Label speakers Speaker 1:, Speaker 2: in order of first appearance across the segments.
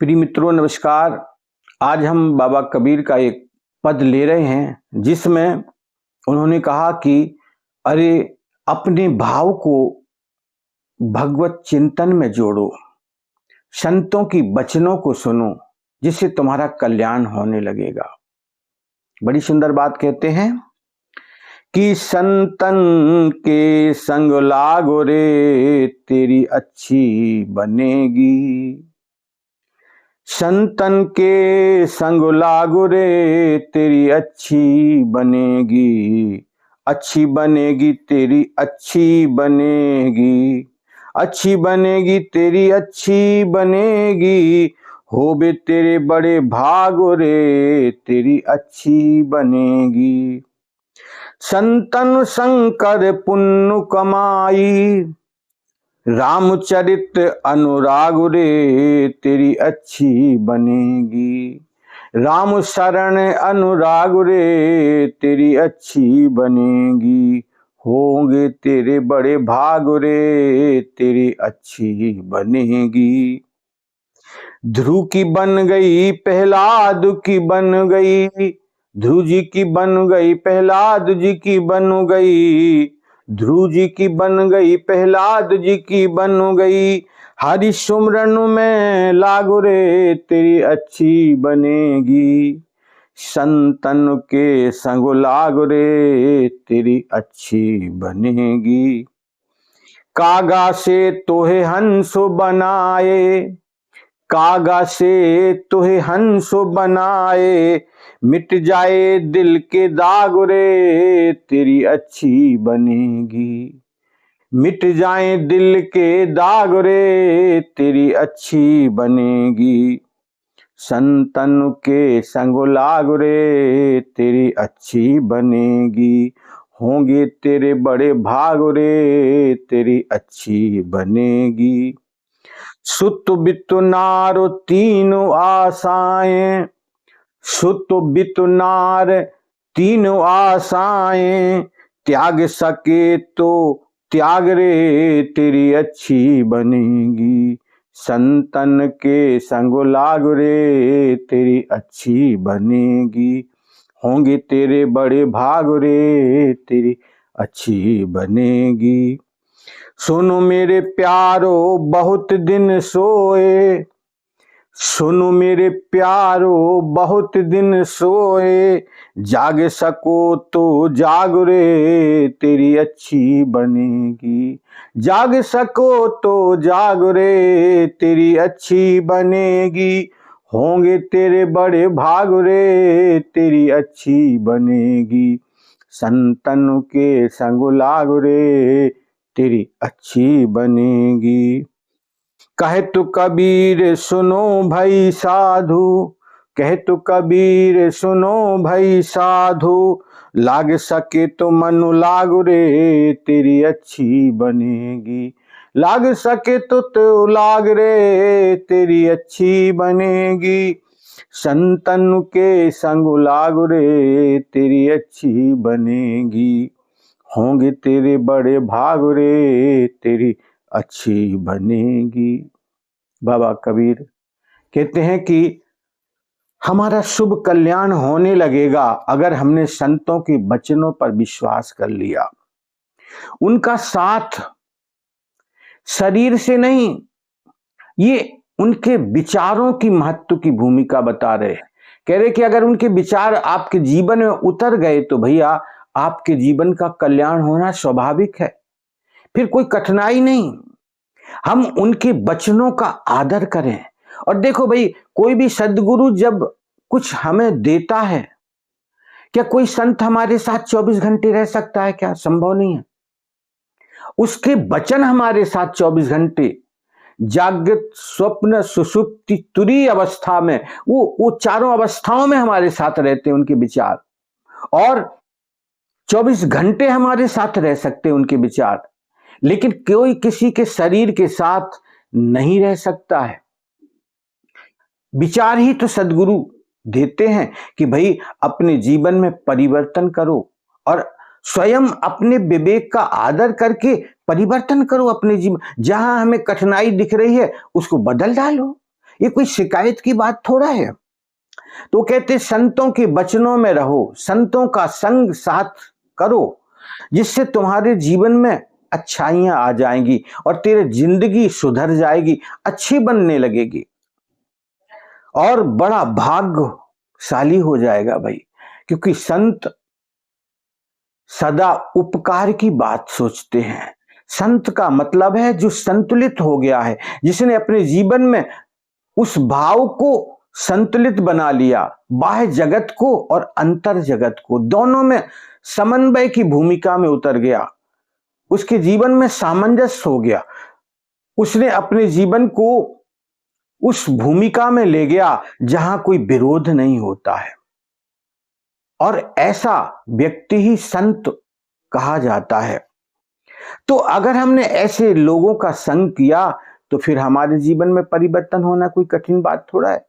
Speaker 1: प्रिय मित्रों नमस्कार। आज हम बाबा कबीर का एक पद ले रहे हैं जिसमें उन्होंने कहा कि अरे अपने भाव को भगवत चिंतन में जोड़ो, संतों की वचनों को सुनो, जिससे तुम्हारा कल्याण होने लगेगा। बड़ी सुंदर बात कहते हैं कि संतन के संग लागो रे तेरी अच्छी बनेगी। संतन के संग लागो रे तेरी अच्छी बनेगी, अच्छी बनेगी तेरी अच्छी बनेगी, अच्छी बनेगी तेरी अच्छी बनेगी। हो बे तेरे बड़े भागो रे तेरी अच्छी बनेगी। संतन शंकर पुण्य कमाई, रामचरित अनुराग रे तेरी अच्छी बनेगी। राम शरण अनुराग रे तेरी अच्छी बनेगी। होंगे तेरे बड़े भाग रे तेरी अच्छी बनेगी। ध्रुव की बन गई प्रहलाद की बन गई, ध्रुव जी की बन गई प्रहलाद जी की बन गई, ध्रुव जी की बन गई प्रहलाद जी की बन गई। हरि सुमरन में लागो रे तेरी अच्छी बनेगी। संतन के संग लागो रे तेरी अच्छी बनेगी। कागा से तोहे हंसो बनाए, कागा से तुहे हंसो बनाए, मिट जाए दिल के दाग रे तेरी अच्छी बनेगी। मिट जाए दिल के दाग रे तेरी अच्छी बनेगी। संतन के संग लाग रे तेरी अच्छी बनेगी। होंगे तेरे बड़े भाग रे तेरी अच्छी बनेगी। सुत बित नार तीनों आशाएं, सुत बित नार तीनों आशाएं, त्याग सके तो त्याग रे तेरी अच्छी बनेगी। संतन के संग लाग रे तेरी अच्छी बनेगी। होंगे तेरे बड़े भाग रे तेरी अच्छी बनेगी। सुनो मेरे प्यारो बहुत दिन सोए, सुनो मेरे प्यारो बहुत दिन सोए, जाग सको तो जाग रे तेरी अच्छी बनेगी। जाग सको तो जाग रे तेरी अच्छी बनेगी। होंगे तेरे बड़े भाग रे तेरी अच्छी बनेगी। संतन के संग लाग रे तेरी अच्छी बनेगी। कहे तो कबीर सुनो भाई साधु, कहे तो कबीर सुनो भाई साधु, लाग सके तो मन लाग रे तेरी अच्छी बनेगी। लाग सके तो लाग रे तेरी अच्छी बनेगी। संतन के संग लाग रे तेरी अच्छी बनेगी। होंगे तेरे बड़े भाग रे तेरी अच्छी बनेगी। बाबा कबीर कहते हैं कि हमारा शुभ कल्याण होने लगेगा अगर हमने संतों के वचनों पर विश्वास कर लिया। उनका साथ शरीर से नहीं, ये उनके विचारों की महत्व की भूमिका बता रहे हैं। कह रहे कि अगर उनके विचार आपके जीवन में उतर गए तो भैया आपके जीवन का कल्याण होना स्वाभाविक है, फिर कोई कठिनाई नहीं। हम उनके वचनों का आदर करें। और देखो भाई, कोई भी सद्गुरु जब कुछ हमें देता है, क्या कोई संत हमारे साथ 24 घंटे रह सकता है? क्या संभव नहीं है। उसके वचन हमारे साथ 24 घंटे जागृत स्वप्न सुषुप्ति तुरीय अवस्था में, वो चारों अवस्थाओं में हमारे साथ रहते हैं उनके विचार, और 24 घंटे हमारे साथ रह सकते हैं उनके विचार। लेकिन कोई किसी के शरीर के साथ नहीं रह सकता है। विचार ही तो सद्गुरु देते हैं कि भाई अपने जीवन में परिवर्तन करो और स्वयं अपने विवेक का आदर करके परिवर्तन करो अपने जीवन। जहां हमें कठिनाई दिख रही है उसको बदल डालो। ये कोई शिकायत की बात थोड़ा है। तो कहते संतों के वचनों में रहो, संतों का संग साथ करो, जिससे तुम्हारे जीवन में अच्छाइयां आ जाएंगी और तेरी जिंदगी सुधर जाएगी, अच्छी बनने लगेगी और बड़ा भाग्यशाली हो जाएगा भाई। क्योंकि संत सदा उपकार की बात सोचते हैं। संत का मतलब है जो संतुलित हो गया है, जिसने अपने जीवन में उस भाव को संतुलित बना लिया, बाह्य जगत को और अंतर जगत को दोनों में समन्वय की भूमिका में उतर गया, उसके जीवन में सामंजस्य हो गया, उसने अपने जीवन को उस भूमिका में ले गया जहां कोई विरोध नहीं होता है, और ऐसा व्यक्ति ही संत कहा जाता है। तो अगर हमने ऐसे लोगों का संग किया तो फिर हमारे जीवन में परिवर्तन होना कोई कठिन बात थोड़ा है,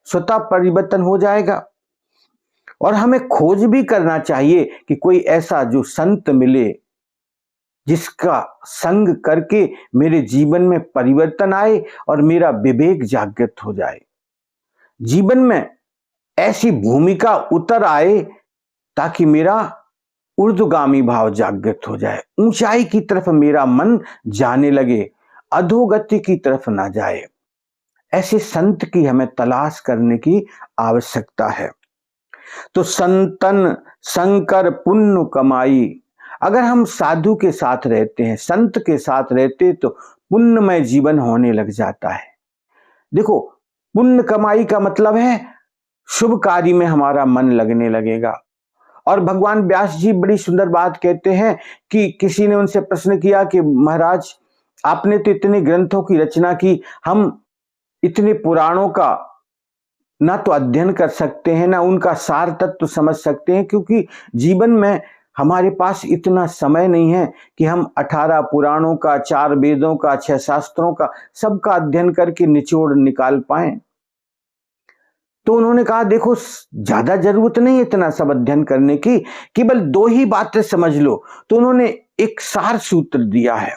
Speaker 1: स्वतः परिवर्तन हो जाएगा। और हमें खोज भी करना चाहिए कि कोई ऐसा जो संत मिले जिसका संग करके मेरे जीवन में परिवर्तन आए और मेरा विवेक जागृत हो जाए, जीवन में ऐसी भूमिका उतर आए ताकि मेरा ऊर्ध्वगामी भाव जागृत हो जाए, ऊंचाई की तरफ मेरा मन जाने लगे, अधोगति की तरफ ना जाए। ऐसे संत की हमें तलाश करने की आवश्यकता है। तो संतन संकर पुण्य कमाई, अगर हम साधु के साथ रहते हैं, संत के साथ रहते तो पुण्यमय जीवन होने लग जाता है। देखो, पुण्य कमाई का मतलब है शुभ कार्य में हमारा मन लगने लगेगा। और भगवान व्यास जी बड़ी सुंदर बात कहते हैं कि किसी ने उनसे प्रश्न किया कि महाराज आपने तो इतने ग्रंथों की रचना की, हम इतने पुराणों का ना तो अध्ययन कर सकते हैं ना उनका सार तत्व समझ सकते हैं, क्योंकि जीवन में हमारे पास इतना समय नहीं है कि हम 18 पुराणों का, 4 वेदों का, 6 शास्त्रों का सबका अध्ययन करके निचोड़ निकाल पाए। तो उन्होंने कहा देखो ज्यादा जरूरत नहीं इतना सब अध्ययन करने की, केवल 2 ही बातें समझ लो। तो उन्होंने एक सार सूत्र दिया है,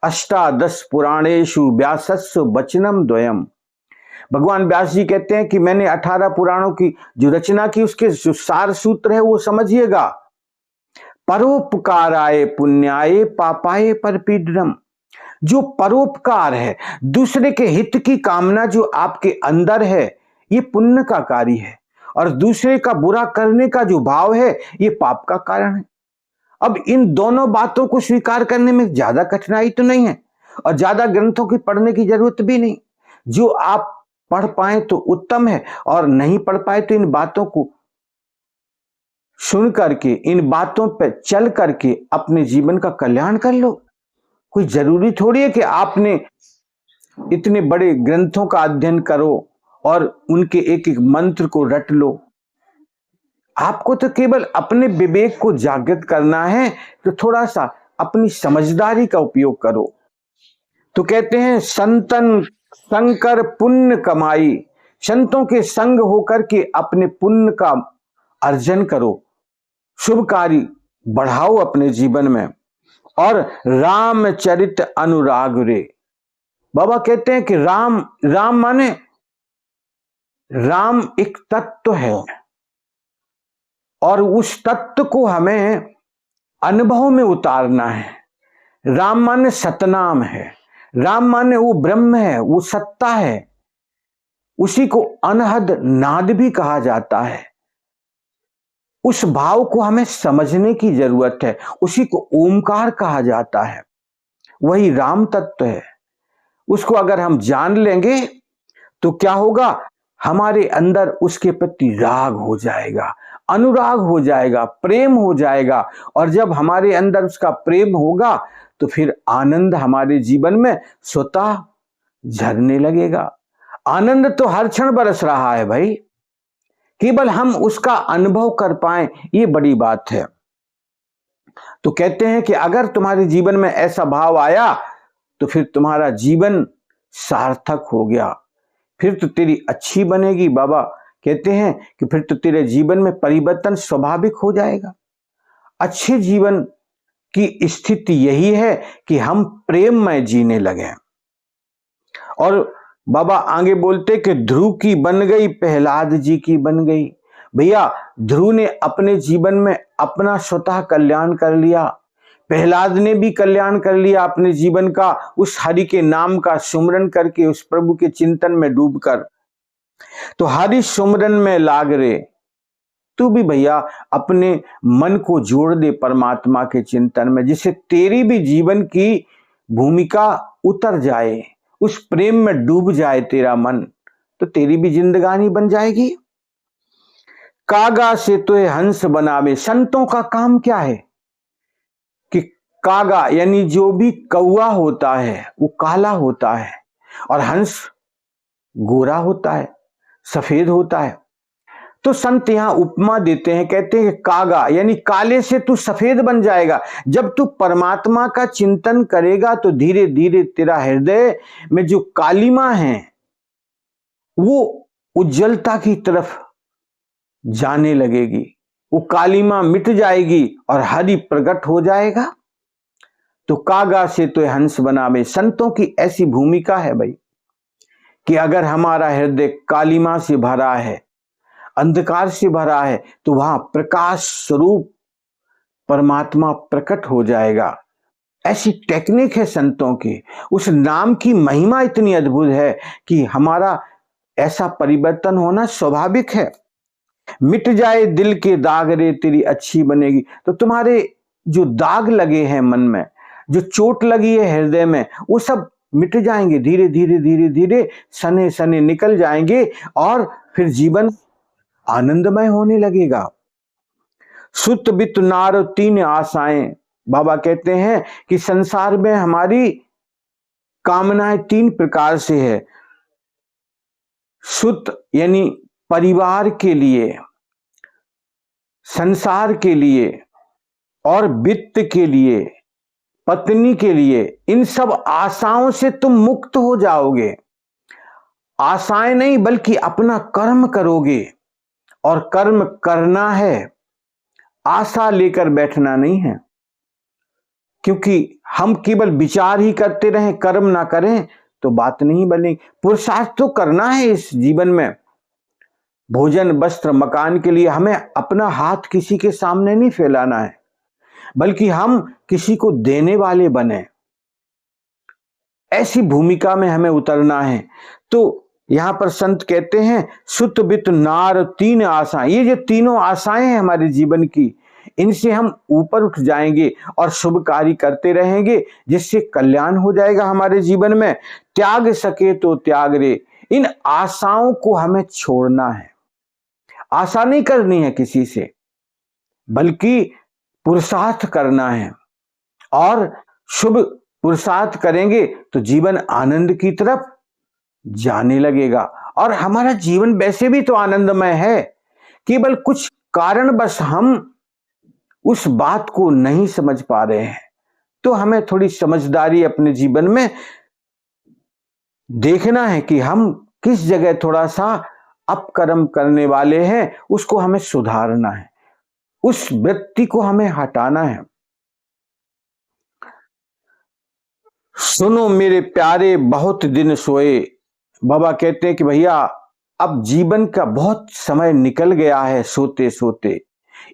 Speaker 1: अष्टादश पुराणेषु व्यासस्य वचनम द्वयम। भगवान व्यास जी कहते हैं कि मैंने 18 पुराणों की जो रचना की उसके जो सार सूत्र है वो समझिएगा। परोपकाराय पुण्याय पापाय परपीडनम, जो परोपकार है, दूसरे के हित की कामना जो आपके अंदर है, ये पुण्य का कार्य है, और दूसरे का बुरा करने का जो भाव है ये पाप का कारण है। अब इन दोनों बातों को स्वीकार करने में ज्यादा कठिनाई तो नहीं है और ज्यादा ग्रंथों की पढ़ने की जरूरत भी नहीं। जो आप पढ़ पाए तो उत्तम है, और नहीं पढ़ पाए तो इन बातों को सुन करके, इन बातों पर चल करके अपने जीवन का कल्याण कर लो। कोई जरूरी थोड़ी है कि आपने इतने बड़े ग्रंथों का अध्ययन करो और उनके एक एक मंत्र को रट लो। आपको तो केवल अपने विवेक को जागृत करना है, तो थोड़ा सा अपनी समझदारी का उपयोग करो। तो कहते हैं संतन संकर पुण्य कमाई, संतों के संग होकर के अपने पुण्य का अर्जन करो, शुभ कार्य बढ़ाओ अपने जीवन में। और रामचरित अनुराग रे, बाबा कहते हैं कि राम माने राम एक तत्व है और उस तत्व को हमें अनुभव में उतारना है। राम माने सतनाम है, राम माने वो ब्रह्म है, वो सत्ता है, उसी को अनहद नाद भी कहा जाता है। उस भाव को हमें समझने की जरूरत है, उसी को ओमकार कहा जाता है, वही राम तत्व है। उसको अगर हम जान लेंगे तो क्या होगा, हमारे अंदर उसके प्रति राग हो जाएगा, अनुराग हो जाएगा, प्रेम हो जाएगा। और जब हमारे अंदर उसका प्रेम होगा तो फिर आनंद हमारे जीवन में स्वतः झरने लगेगा। आनंद तो हर क्षण बरस रहा है भाई, केवल हम उसका अनुभव कर पाए, ये बड़ी बात है। तो कहते हैं कि अगर तुम्हारे जीवन में ऐसा भाव आया तो फिर तुम्हारा जीवन सार्थक हो गया, फिर तो तेरी अच्छी बनेगी। बाबा कहते हैं कि फिर तो तेरे जीवन में परिवर्तन स्वाभाविक हो जाएगा। अच्छे जीवन की स्थिति यही है कि हम प्रेम में जीने लगे। और बाबा आगे बोलते कि ध्रुव की बन गई प्रहलाद जी की बन गई। भैया ध्रुव ने अपने जीवन में अपना स्वतः कल्याण कर लिया, प्रहलाद ने भी कल्याण कर लिया अपने जीवन का, उस हरि के नाम का सुमरन करके, उस प्रभु के चिंतन में डूबकर। तो हरि सुमरन में लाग रे, तू भी भैया अपने मन को जोड़ दे परमात्मा के चिंतन में, जिससे तेरी भी जीवन की भूमिका उतर जाए, उस प्रेम में डूब जाए तेरा मन, तो तेरी भी जिंदगानी बन जाएगी। कागा से तो हंस बनावे, संतों का काम क्या है कि कागा यानी जो भी कौवा होता है वो काला होता है और हंस गोरा होता है, सफेद होता है। तो संत यहां उपमा देते हैं, कहते हैं कागा यानी काले से तू सफेद बन जाएगा। जब तू परमात्मा का चिंतन करेगा तो धीरे धीरे तेरा हृदय में जो कालिमा है वो उज्जवलता की तरफ जाने लगेगी, वो कालिमा मिट जाएगी और हरि प्रकट हो जाएगा। तो कागा से तो हंस बनावे, संतों की ऐसी भूमिका है भाई कि अगर हमारा हृदय कालिमा से भरा है, अंधकार से भरा है, तो वहां प्रकाश स्वरूप परमात्मा प्रकट हो जाएगा। ऐसी टेक्निक है संतों की, उस नाम की महिमा इतनी अद्भुत है कि हमारा ऐसा परिवर्तन होना स्वाभाविक है। मिट जाए दिल के दाग रे तेरी अच्छी बनेगी। तो तुम्हारे जो दाग लगे हैं मन में, जो चोट लगी है हृदय में, वो सब मिट जाएंगे, धीरे धीरे धीरे धीरे सने सने निकल जाएंगे और फिर जीवन आनंदमय होने लगेगा। सुत बित नार तीन आशाएं, बाबा कहते हैं कि संसार में हमारी कामनाएं तीन प्रकार से है। सुत यानी परिवार के लिए, संसार के लिए और वित्त के लिए, पत्नी के लिए, इन सब आशाओं से तुम मुक्त हो जाओगे। आशाएं नहीं बल्कि अपना कर्म करोगे, और कर्म करना है, आशा लेकर बैठना नहीं है। क्योंकि हम केवल विचार ही करते रहें, कर्म ना करें तो बात नहीं बनेगी। पुरुषार्थ तो करना है इस जीवन में, भोजन वस्त्र मकान के लिए हमें अपना हाथ किसी के सामने नहीं फैलाना है, बल्कि हम किसी को देने वाले बने, ऐसी भूमिका में हमें उतरना है। तो यहां पर संत कहते हैं सुत बित नार तीन आशाएं, ये जो तीनों आशाएं हैं हमारे जीवन की, इनसे हम ऊपर उठ जाएंगे और शुभ कार्य करते रहेंगे, जिससे कल्याण हो जाएगा हमारे जीवन में। त्याग सके तो त्याग रे, इन आशाओं को हमें छोड़ना है। आशा नहीं करनी है किसी से, बल्कि पुरुषार्थ करना है, और शुभ पुरुषार्थ करेंगे तो जीवन आनंद की तरफ जाने लगेगा। और हमारा जीवन वैसे भी तो आनंदमय है, केवल कुछ कारणवश हम उस बात को नहीं समझ पा रहे हैं। तो हमें थोड़ी समझदारी अपने जीवन में देखना है कि हम किस जगह थोड़ा सा अपकर्म करने वाले हैं, उसको हमें सुधारना है, उस व्यक्ति को हमें हटाना है। सुनो मेरे प्यारे बहुत दिन सोए, बाबा कहते हैं कि भैया अब जीवन का बहुत समय निकल गया है सोते सोते,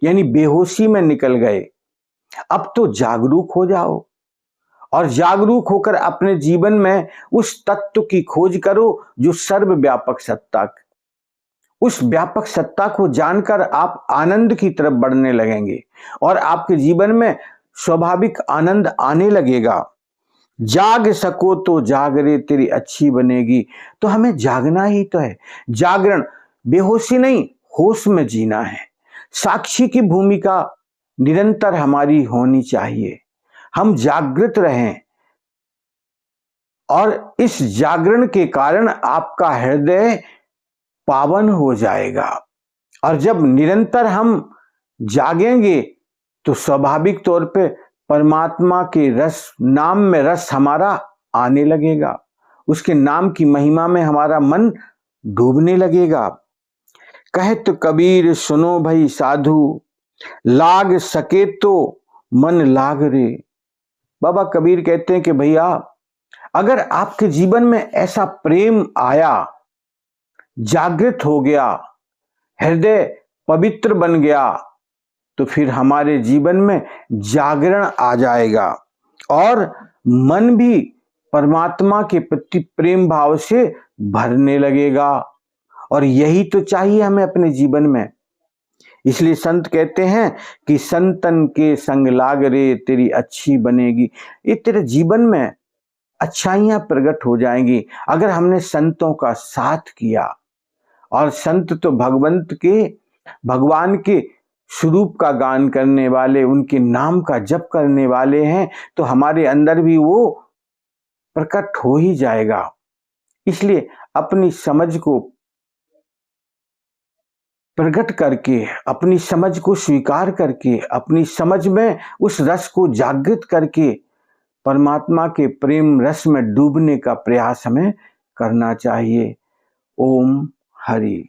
Speaker 1: यानी बेहोशी में निकल गए। अब तो जागरूक हो जाओ और जागरूक होकर अपने जीवन में उस तत्व की खोज करो जो सर्वव्यापक सत्ता, उस व्यापक सत्ता को जानकर आप आनंद की तरफ बढ़ने लगेंगे और आपके जीवन में स्वाभाविक आनंद आने लगेगा। जाग सको तो जागरे तेरी अच्छी बनेगी। तो हमें जागना ही तो है, जागरण, बेहोशी नहीं, होश में जीना है। साक्षी की भूमिका निरंतर हमारी होनी चाहिए, हम जागृत रहें, और इस जागरण के कारण आपका हृदय पावन हो जाएगा। और जब निरंतर हम जागेंगे तो स्वाभाविक तौर पे परमात्मा के रस, नाम में रस हमारा आने लगेगा, उसके नाम की महिमा में हमारा मन डूबने लगेगा। कहत कबीर सुनो भाई साधु, लाग सके तो मन लाग रे। बाबा कबीर कहते हैं कि भैया अगर आपके जीवन में ऐसा प्रेम आया, जागृत हो गया, हृदय पवित्र बन गया, तो फिर हमारे जीवन में जागरण आ जाएगा और मन भी परमात्मा के प्रति प्रेम भाव से भरने लगेगा। और यही तो चाहिए हमें अपने जीवन में। इसलिए संत कहते हैं कि संतन के संग लाग रे तेरी अच्छी बनेगी। ये तेरे जीवन में अच्छाइयां प्रकट हो जाएंगी अगर हमने संतों का साथ किया। और संत तो भगवान के स्वरूप का गान करने वाले, उनके नाम का जप करने वाले हैं, तो हमारे अंदर भी वो प्रकट हो ही जाएगा। इसलिए अपनी समझ को प्रकट करके, अपनी समझ को स्वीकार करके, अपनी समझ में उस रस को जागृत करके परमात्मा के प्रेम रस में डूबने का प्रयास हमें करना चाहिए। ओम हरि।